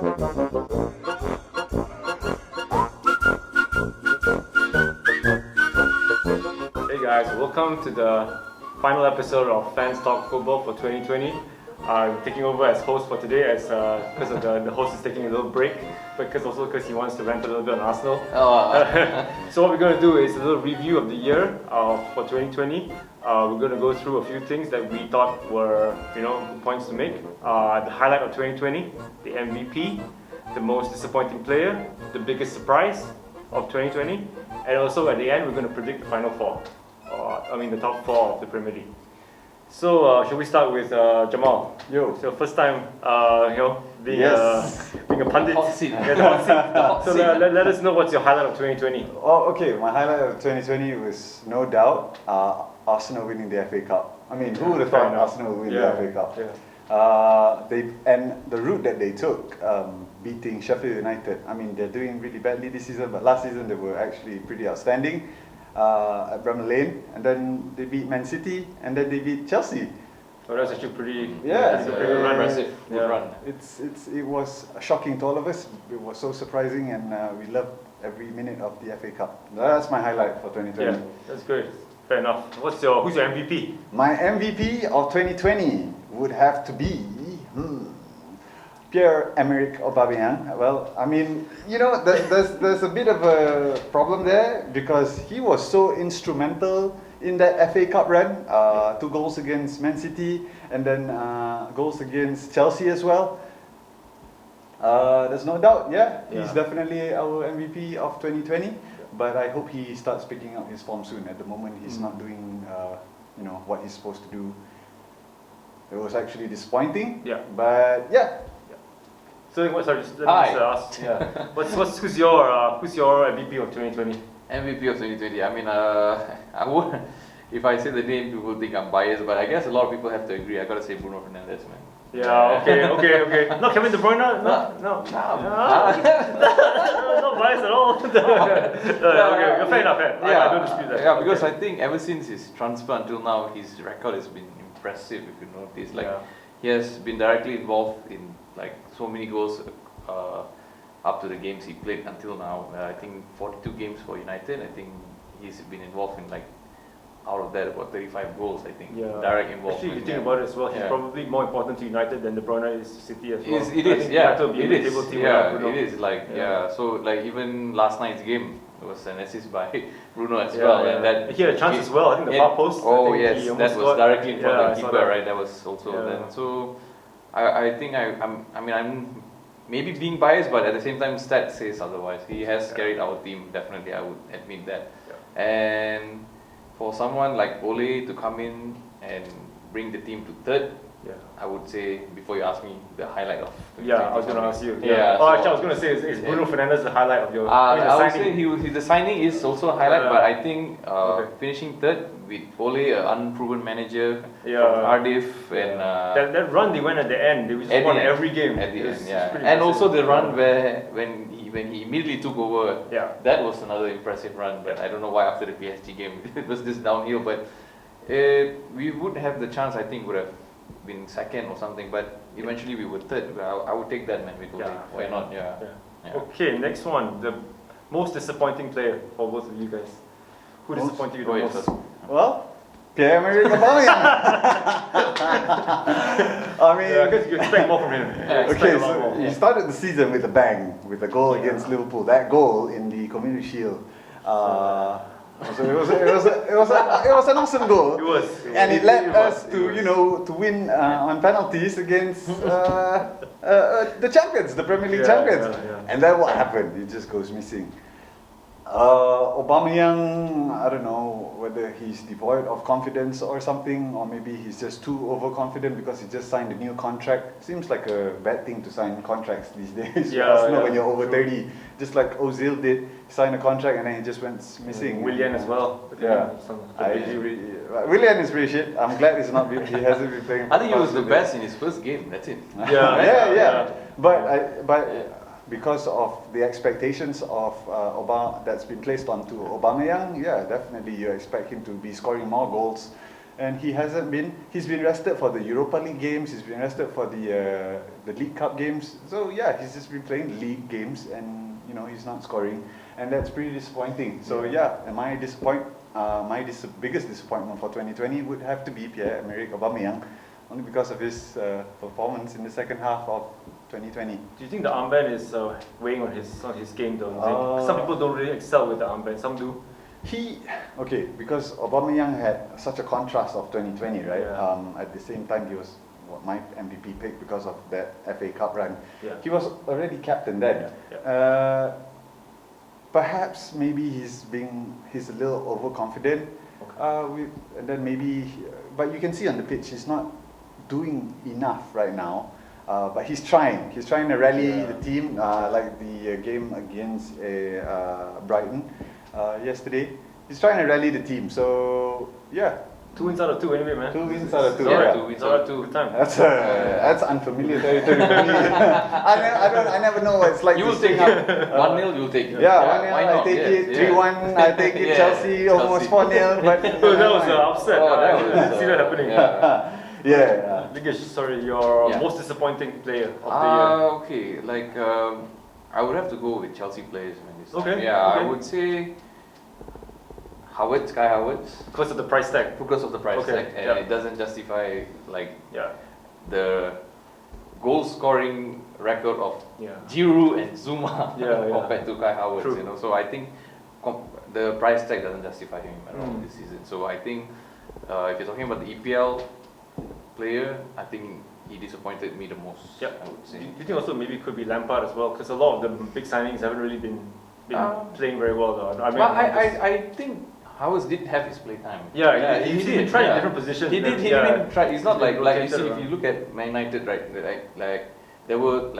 Hey guys, welcome to the final episode of Fans Talk Football for 2020. I'm taking over as host for today as because of the host is taking a little break, but also because he wants to rant a little bit on Arsenal. So what we're going to do is a little review of the year for 2020. We're going to go through a few things that we thought were good points to make. The highlight of 2020, the MVP, the most disappointing player, the biggest surprise of 2020, and also at the end we're going to predict the final four. The top four of the Premier League. So, shall we start with Jamal? So first time, being a pundit. Hot seat. Yeah, the hot seat. So let us know what's your highlight of 2020. Oh, okay. My highlight of 2020 was no doubt Arsenal winning the FA Cup. I mean, who would have thought Arsenal would win the FA Cup? Yeah. And the route that they took, beating Sheffield United. I mean, they're doing really badly this season, but last season they were actually pretty outstanding. At Bramall Lane, and then they beat Man City, and then they beat Chelsea. Oh, that's actually pretty. Yeah, it's a pretty impressive run. It was shocking to all of us. It was so surprising, and we loved every minute of the FA Cup. That's my highlight for 2020. Yeah, that's great. Fair enough. Who's your MVP? My MVP of 2020 would have to be Pierre-Emerick Aubameyang. Well, I mean, there's a bit of a problem there because he was so instrumental in that FA Cup run. 2 goals against Man City and then goals against Chelsea as well. There's no doubt, he's definitely our MVP of 2020. But I hope he starts picking up his form soon. At the moment, he's not doing, what he's supposed to do. It was actually disappointing. Yeah. But yeah. So let me just ask. Yeah. Who's your MVP of 2020? MVP of 2020. I mean, I would, if I say the name, people think I'm biased, but I guess a lot of people have to agree. I gotta say Bruno Fernandes, man. Yeah. Okay. Not Kevin De Bruyne. No. Not biased at all. Okay. Fair enough. I don't dispute that. Yeah, because I think ever since his transfer until now, his record has been impressive. If you notice, he has been directly involved in so many goals up to the games he played until now. I think 42 games for United. I think he's been involved in out of that about 35 goals. I think direct involvement. Actually, if you think about it as well, he's probably more important to United than De Bruyne is to City as well. It is. So even last night's game. There was an assist by Bruno as well. And that he had a chance as well. I think the far post. Oh yes, that was directly in front of the keeper, right? That was also then. So I think I'm maybe being biased, but at the same time, stats says otherwise. He has carried our team, definitely. I would admit that. Yeah. And for someone like Ole to come in and bring the team to third, I would say, before you ask me, the highlight of. I was going to ask you. I was going to say, is Bruno Fernandes the highlight of your? I would say the signing is also a highlight, but I think finishing third with Ole, an unproven manager from Cardiff, and that run they went at the end, they just won every game at the end. And also the run where when he immediately took over, that was another impressive run. But I don't know why after the PSG game it was this downhill. But we would have the chance. I think would have been second or something, but eventually we were third. I would take that, man. Why not? Yeah. Okay, next one. The most disappointing player for both of you guys. Who disappointed you the most? Well, Pierre-Emerick Aubameyang. I mean, because you expect more from him. So he started the season with a bang, with a goal against Liverpool. That goal in the Community Shield. So it was an awesome goal. It was, and it led us to win on penalties against the champions, the Premier League champions. And then what happened? It just goes missing. Aubameyang, I don't know whether he's devoid of confidence or something, or maybe he's just too overconfident because he just signed a new contract. Seems like a bad thing to sign contracts these days. When you're over 30, just like Ozil did, sign a contract and then he just went missing. Willian as well. Willian is pretty shit. I'm glad he hasn't been playing. I think he was the best in his first game. That's it. But because of the expectations of that's been placed onto Aubameyang, definitely you expect him to be scoring more goals and he hasn't been. He's been rested for the Europa League games. He's been rested for the League Cup games. So yeah, he's just been playing league games, and he's not scoring, and that's pretty disappointing. So yeah, and my biggest disappointment for 2020 would have to be Pierre-Emerick Aubameyang, only because of his performance in the second half of 2020. Do you think the armband is weighing on his game though? Some people don't really excel with the armband, some do. Because Aubameyang had such a contrast of 2020, right? Yeah. At the same time, he was my MVP pick because of that FA Cup run. Yeah. He was already captain then. Yeah. Perhaps maybe he's a little overconfident. Okay. And then but you can see on the pitch he's not doing enough right now. But he's trying. He's trying to rally the team, like the game against Brighton yesterday. He's trying to rally the team. So yeah. 2 wins out of 2 anyway, man. 2 wins out of 2. Yeah, 2 wins out of 2. Good time. That's unfamiliar territory for me. I never know what it's like. You will take it. 1-0, you'll take it. Yeah, 1-0, I take it. 3-1, I take it. Chelsea almost 4-0. But that was upset. I didn't see that happening. Yeah. Because, sorry, your most disappointing player of the year. Okay, like I would have to go with Chelsea players, man. This time. Okay. Yeah, okay. I would say Kai Havertz. Because of the price tag. Because of the price tag, and it doesn't justify the goal scoring record of Giroud and Zuma compared to Kai Havertz. True. So I think the price tag doesn't justify him at all this season. So I think if you're talking about the EPL player, I think he disappointed me the most. Yep. I would say. Do you think also maybe it could be Lampard as well? Because a lot of the big signings haven't really been playing very well though. I think Havertz did have his playtime. Yeah, he did try in different positions. He did try. It's not like you see if you look at Man United, right? Like there were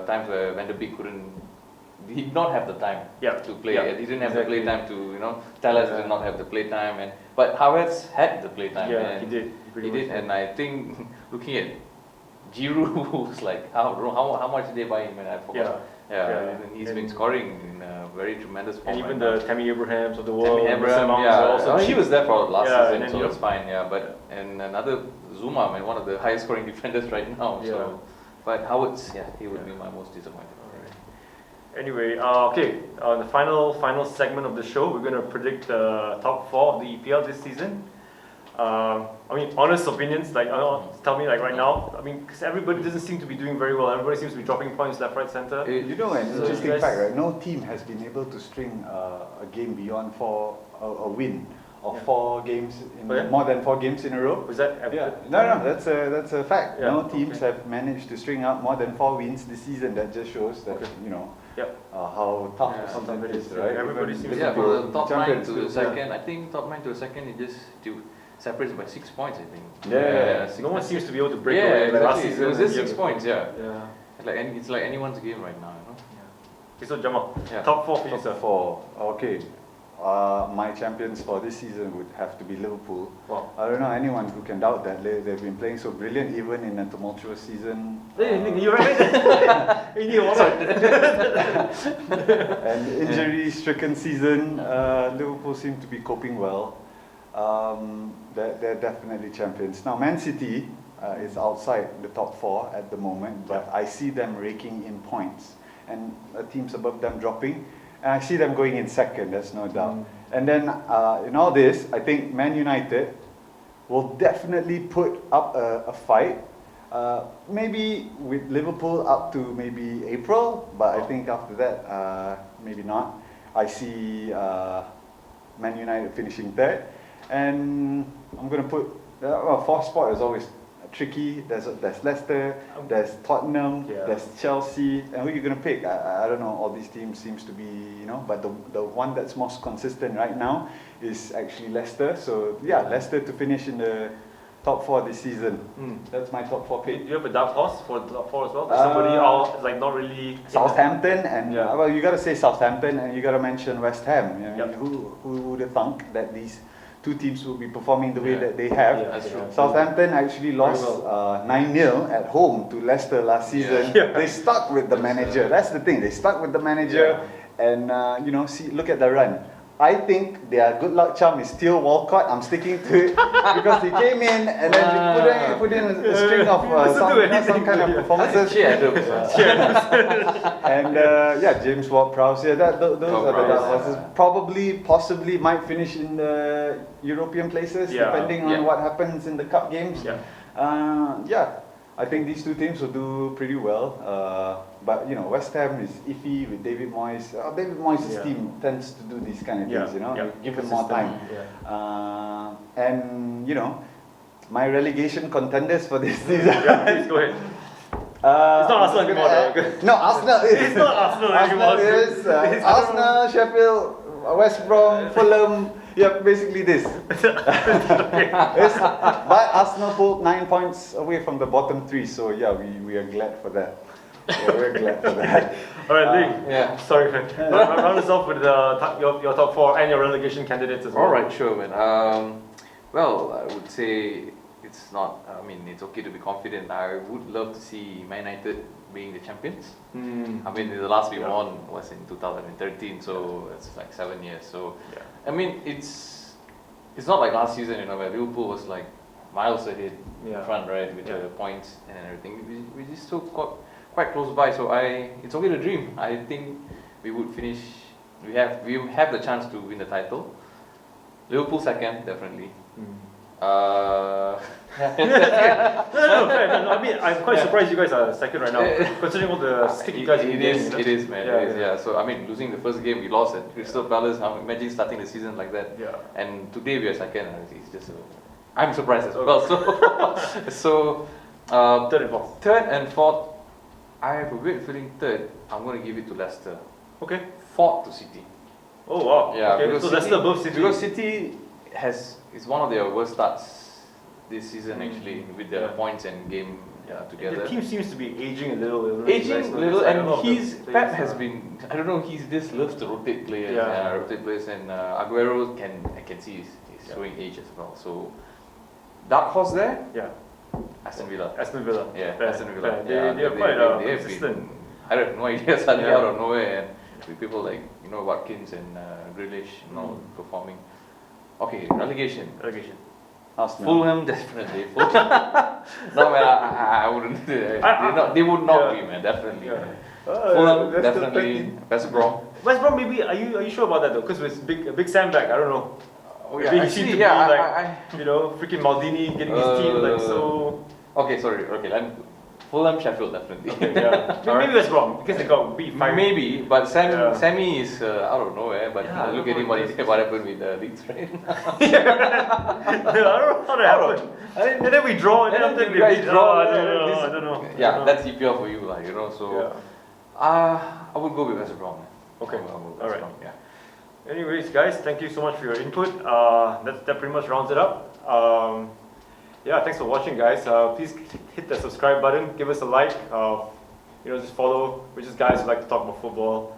times where Van der Beek he did not have the time to play. Yeah. He didn't have the play time to Telles did not have the play time, but Havertz had the play time. Yeah, he did. He did, and I think looking at Giroud, who's like how much did they buy him? And I forgot. And he's been scoring in a very tremendous form. And even the Tammy Abrahams of the world. Tammy Abraham, also he was there for last season, so it's it's fine. And another Zuma, man, one of the highest scoring defenders right now. So, but Havertz, he would be my most disappointed. Anyway, the final segment of the show, we're going to predict the top 4 of the EPL this season. Honest opinions, tell me right now. Because everybody doesn't seem to be doing very well. Everybody seems to be dropping points left, right, center. An interesting fact, right? No team has been able to string a game beyond a win of 4 games, more than 4 games in a row. Was that? No, that's a fact. No teams have managed to string up more than 4 wins this season. That just shows that how tough it is, right? Everybody seems from the top 9 to the second. I think top 9 to the second, it just separates by 6 points. I think. No one seems to be able to break away. Last season it was just 6 points. It's like anyone's game right now. Okay, so Jamal, top 4 for you, sir. Top 4. Okay. My champions for this season would have to be Liverpool. Wow. I don't know anyone who can doubt that. They've been playing so brilliant even in a tumultuous season. You're right. An injury-stricken season, Liverpool seem to be coping well. They're definitely champions. Now, Man City is outside the top 4 at the moment, but I see them raking in points and teams above them dropping. And I see them going in second, there's no doubt. And then in all this, I think Man United will definitely put up a fight. Maybe with Liverpool up to maybe April, but I think after that, maybe not. I see Man United finishing third. And I'm going to put, fourth spot is always tricky. There's Leicester, there's Tottenham, there's Chelsea, and who are you going to pick? I don't know. All these teams seems to be, but the one that's most consistent right now is actually Leicester. So Leicester to finish in the top 4 this season. That's my top 4 pick. Do you have a dark horse for the top 4 as well? Somebody else not really. Southampton and well, you got to say Southampton and you got to mention West Ham. Who would have thunk that these 2 teams will be performing the way that they have. That's true. Southampton actually lost 9-0 at home to Leicester last season. They stuck with the manager. That's the thing. They stuck with the manager, and look at the run. I think their good luck charm is still Walcott. I'm sticking to it because he came in and then he put in a string of some kind of performances. And James Ward-Prowse. Yeah, those are the dark horses. Probably, possibly might finish in the European places depending on what happens in the cup games. I think these two teams will do pretty well. But you know, West Ham is iffy with David Moyes. David Moyes' team tends to do these kind of things. You know, give them more time. And you know, my relegation contenders for this season. Please go ahead. It's not Arsenal anymore. No, Arsenal is. It's not Arsenal anymore. Arsenal is Arsenal, Sheffield, West Brom, Fulham. Yeah, basically this. But Arsenal pulled 9 points away from the bottom 3, so yeah, we are glad for that. We're glad for that. Alright, Lee. Sorry, man. Round us off with your top 4 and your relegation candidates as well. Alright, sure, man. Well, I would say it's not. I mean, it's okay to be confident. I would love to see Man United being the champions. I mean, the last we won was in 2013, so it's like 7 years. So, I mean, it's not like last season, you know, where Liverpool was like miles ahead in front, right, with the points and everything. We just still quite close by. So it's okay to dream. I think we would finish. We have the chance to win the title. Liverpool second, definitely. No, I mean, I'm quite surprised you guys are second right now, considering all the stick you guys It is, man. Yeah. So I mean, losing the first game, we lost at Crystal Palace. Imagine starting the season like that. And today we are second. It's just I'm surprised as well. So third and fourth. Third and fourth, I have a weird feeling. Third, I'm going to give it to Leicester. Okay. Fourth to City. Oh wow. Yeah. Okay. So Leicester above City. Because City is one of their worst starts this season actually, with their points and game together. The team seems to be aging a little. And Pep has been. I don't know. He just loves to rotate players. And Aguero I can see he's showing age as well. So dark horse there. Aston Villa. Yeah. Aston Villa. They are quite consistent. I don't know. Ideas suddenly out of nowhere, and with people like Watkins and Grealish, performing. Okay, relegation. Arsenal. Fulham, definitely. No, man, I wouldn't. They would not be, man. Definitely. Fulham, definitely. West Brom. West Brom, maybe. Are you sure about that though? Because with big Sam back, I don't know. Maybe he seemed to be freaking Maldini getting his team like so. Okay, sorry. Okay, Fulham, Sheffield, definitely. Maybe West Brom because they got beat 5. Maybe, but Sammy is out of nowhere. But look at him. What happened with Leeds, right? I don't know how that happened. And then we draw, and then after we draw. I don't know. Yeah, that's EPL for you, like So, I would go with West Brom. Okay. Alright. Yeah. Anyways, guys, thank you so much for your input. That pretty much rounds it up. Thanks for watching, guys. Please hit the subscribe button, give us a like. Just follow. We're just guys who like to talk about football.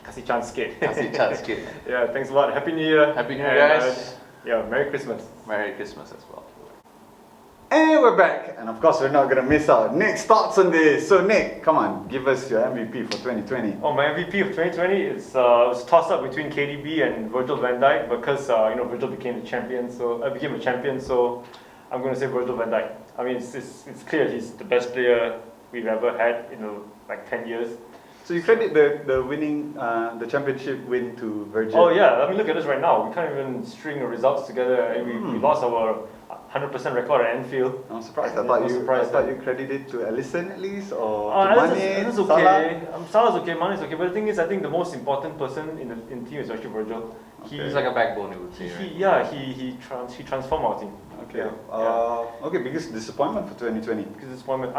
Kasi chance skate. Yeah, thanks a lot. Happy New Year. Happy New Year, guys. Merry Christmas. Merry Christmas as well. And we're back, and of course we're not gonna miss out Nick's thoughts on this. So Nick, come on, give us your MVP for 2020. Oh, my MVP of 2020 is was tossed up between KDB and Virgil van Dijk because Virgil became a champion. So I'm going to say Virgil van Dijk. I mean, it's clear he's the best player we've ever had in like 10 years. So you credit the winning, the championship win to Virgil? Oh yeah, I mean look at us right now. We can't even string the results together. And we lost our 100% record at Anfield. I'm surprised. I thought you credited to Alisson at least, or to Mane, Salah's okay. Salah's okay, Mane's okay. But the thing is, I think the most important person in the team is actually Virgil. He's like a backbone, you would say, right? He transformed our team. Okay. Okay, biggest disappointment for 2020. Biggest disappointment.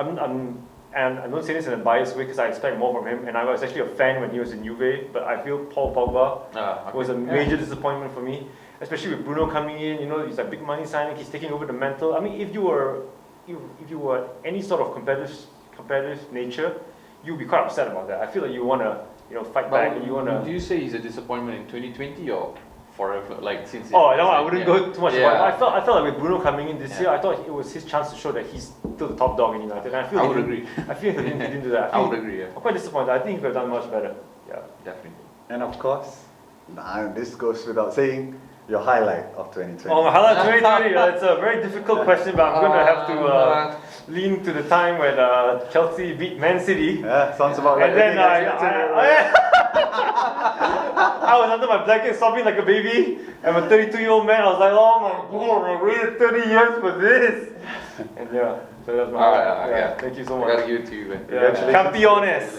And I don't say this in a biased way because I expect more from him. And I was actually a fan when he was in Juve, but I feel Paul Pogba was a major disappointment for me. Especially with Bruno coming in, he's a big money signing. He's taking over the mantle. I mean, if you were any sort of competitive nature, you'd be quite upset about that. I feel like you want to, fight back. And you want to. Do you say he's a disappointment in 2020 or forever? Like since? Oh no, I wouldn't go too much. I felt like with Bruno coming in this year, I thought it was his chance to show that he's still the top dog in United. And I would agree. I feel he didn't do that. I would agree. I'm quite disappointed. I think he could have done much better. Yeah, definitely. And of course, Nah, this goes without saying. Your highlight of 2020. Oh, my highlight 2020. It's a very difficult question, but I'm going to have to lean to the time when Chelsea beat Man City. Yeah, sounds about right. And then I was under my blanket sobbing like a baby. I'm a 32-year-old man. I was like, oh my god, I waited 30 years for this. And yeah, so that's my highlight. Yeah. Thank you so much. I gotta give it to you, man. Yeah. Campeones.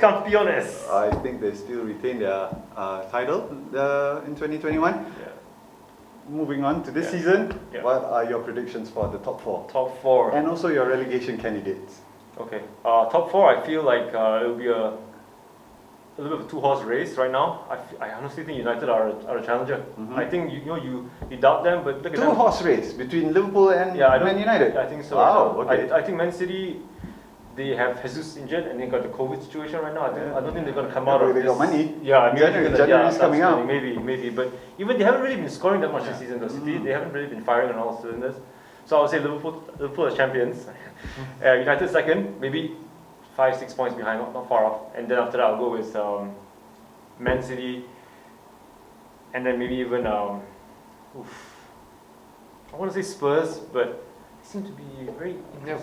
Campeones. I think they still retain their title in 2021. Yeah. Moving on to this season, what are your predictions for the top 4? Top 4. And also your relegation candidates. Okay. Top 4, I feel like it'll be a little bit of a 2-horse race right now. I honestly think United are a challenger. I think you doubt them, but look at them. 2-horse race between Liverpool and Man United. I think so. Wow. Okay. I think Man City, they have Jesus injured and they got the COVID situation right now. I don't think they're going to come out of they this. got money. Yeah, January's coming out. Maybe. But even they haven't really been scoring that much this season. The City, they haven't really been firing on all cylinders. So I would say Liverpool as champions. United second, maybe 5-6 points behind, not far off. And then after that, I'll go with Man City, and then maybe even I want to say Spurs, but seem to be very maybe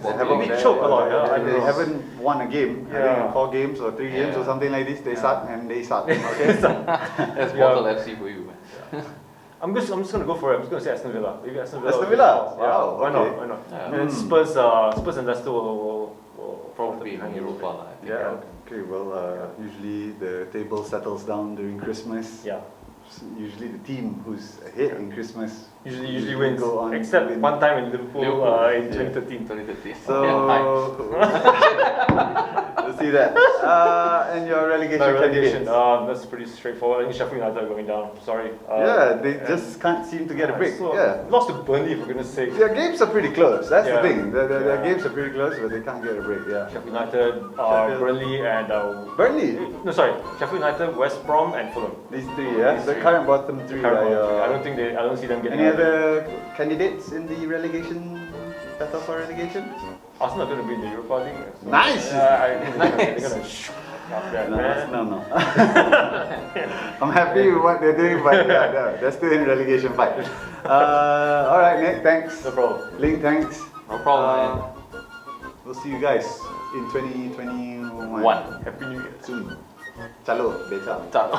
choke a lot. They haven't won a game. I think in 4 games or 3 games or something like this. They suck and they suck. Okay, that's Bottle FC for you, man. I'm just gonna go for it. I'm just gonna say Aston Villa. Maybe Aston Villa. Aston Villa. Wow. Why not? Why not? Yeah. And Spurs and Leicester will probably be in Europa. Yeah. Okay. Well, usually the table settles down during Christmas. Yeah. Usually the team who's ahead in Christmas usually wins. Go on except win. one time in Liverpool in 2013. So we'll see that. And your relegation candidates. That's pretty straightforward. I think Sheffield United are going down. Sorry. They just can't seem to get a break. Lost to Burnley, for goodness sake. Their games are pretty close. That's the thing. Their games are pretty close, but they can't get a break. Yeah. Sheffield United, Burnley, and Burnley. No, sorry. Sheffield United, West Brom, and Fulham. These 3, yeah. The current bottom 3. I don't see them getting. Any other candidates in the relegation battle for relegation? Arsenal are going to be in the Europa League. So Nice. I think they're going to shoot after that, man. No. I'm happy with what they're doing, but they're still in relegation fight. All right, Nick. Thanks. No problem. Link, thanks. No problem. We'll see you guys in 2021. Happy New Year. Soon. Chalo, beca. Ciao.